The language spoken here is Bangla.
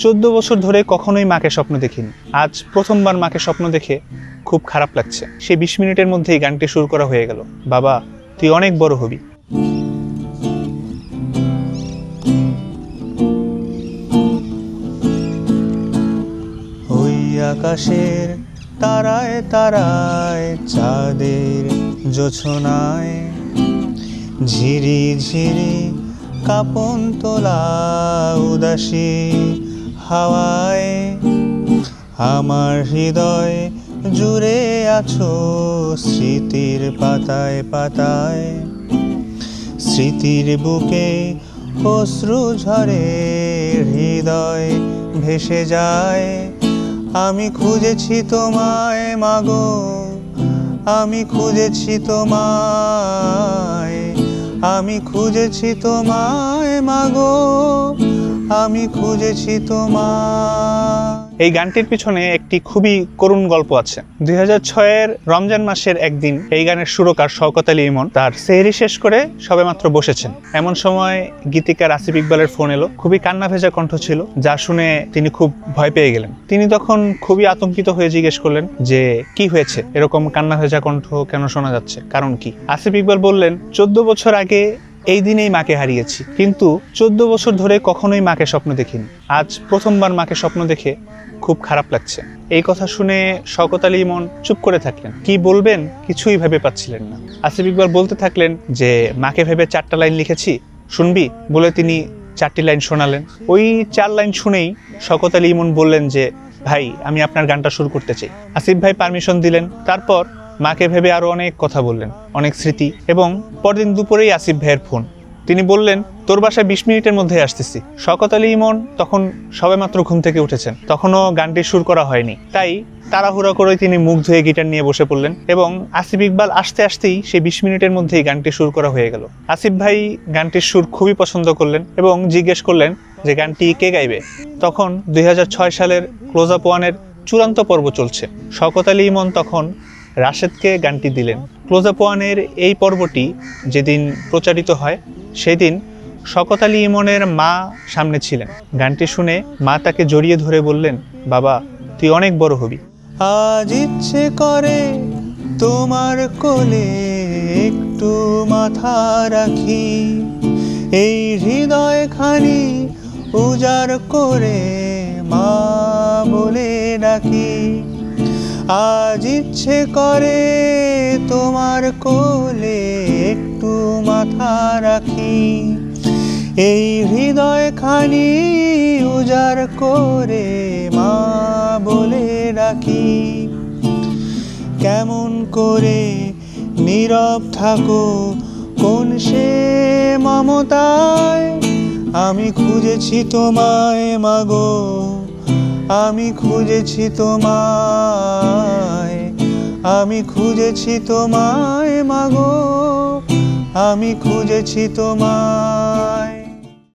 14 বছর ধরে কখনোই মাকে স্বপ্ন দেখিনি। আজ প্রথমবার মাকে স্বপ্ন দেখে খুব খারাপ লাগছে। সেই 20 মিনিটের মধ্যেই গানটি শুরু করা হয়ে গেল। বাবা, তুই অনেক বড় হবি। ওই আকাশের তারায় তারায় চাঁদের জোছনায় ঝিরি ঝিরি কাপন তোলা উদাসী হাওয়ায় আমার হৃদয় জুড়ে আছো স্মৃতির পাতায় পাতায়। স্মৃতির বুকে অশ্রু ঝরে হৃদয় ভেসে যায়। আমি খুঁজেছি তোমায় মাগো, আমি খুঁজেছি তোমায়, আমি খুঁজেছি তোমায় মাগো, আমি খুঁজেছি তোমায়। এই গানটির পিছনে একটি খুবই করুণ গল্প আছে। 2006-এর রমজান মাসের একদিন এই গানের সুরকার শওকত আলী ইমন তার সেহরি শেষ করে সবেমাত্র বসেছেন। এমন সময় গীতিকার আসিফ ইকবালের ফোন এলো। খুবই কান্না ভেজা কণ্ঠ ছিল, যা শুনে তিনি খুব ভয় পেয়ে গেলেন। তিনি তখন খুবই আতঙ্কিত হয়ে জিজ্ঞেস করলেন যে কি হয়েছে, এরকম কান্না ভেজা কণ্ঠ কেন শোনা যাচ্ছে, কারণ কি? আসিফ ইকবাল বললেন, 14 বছর আগে এই দিনেই মাকে হারিয়েছি, কিন্তু 14 বছর ধরে কখনোই মাকে স্বপ্ন দেখিনি। আজ প্রথমবার মাকে স্বপ্ন দেখে খুব খারাপ লাগছে। এই কথা শুনে শওকত আলী ইমন চুপ করে থাকলেন। কি বলবেন কিছুই ভেবে পাচ্ছিলেন না। আসিফ ইকবাল বলতে থাকলেন যে মাকে ভেবে 4টা লাইন লিখেছি, শুনবি? বলে তিনি 4টি লাইন শোনালেন। ওই 4 লাইন শুনেই শওকত আলী ইমন বললেন যে ভাই, আমি আপনার গানটা শুরু করতে চাই। আসিফ ভাই পারমিশন দিলেন। তারপর মাকে ভেবে আরো অনেক কথা বললেন, অনেক স্মৃতি। এবং পরদিন দুপুরেই আসিফ ভাইয়ের ফোন। তিনি বললেন, তোর বাসায় 20 মিনিটের মধ্যে আসতেছি। শওকত আলী ইমন তখন সবেমাত্র ঘুম থেকে উঠেছেন, তখনও গানটি সুর করা হয়নি। তাই তাড়াহুড়া করে তিনি মুখ ধুয়ে গিটার নিয়ে বসে পড়লেন এবং আসিফ ইকবাল আসতে আসতেই সেই 20 মিনিটের মধ্যেই গানটি সুর করা হয়ে গেল। আসিফ ভাই গানটির সুর খুবই পছন্দ করলেন এবং জিজ্ঞেস করলেন যে গানটি কে গাইবে। তখন 2006 সালের ক্লোজ আপ ওয়ানের চূড়ান্ত পর্ব চলছে। শওকত আলী ইমন তখন রাশেদকে গানটি দিলেন। ক্লোজ আপ ওয়ানের এই পর্বটি যেদিন প্রচারিত হয় সেদিন শওকত আলী ইমনের মা সামনে ছিলেন। গানটি শুনে মা তাকে জড়িয়ে ধরে বললেন, বাবা, তুই অনেক বড় হবি। আজ ইচ্ছে করে তোমার কোলে একটু মাথা রাখি, এই হৃদয় খানি উজাড় করে মা বলে ডাকি। আজ ইচ্ছে করে তোমার কোলে একটু মাথা রাখি, এই হৃদয় খানি উজাড় করে মা বলে ডাকি। কেমন করে নীরব থাকো কোন সে মমতায়, আমি খুঁজেছি তোমায় মাগো, আমি খুঁজেছি তোমায়, আমি খুঁজেছি তোমায় মাগো, আমি খুঁজেছি তোমায়।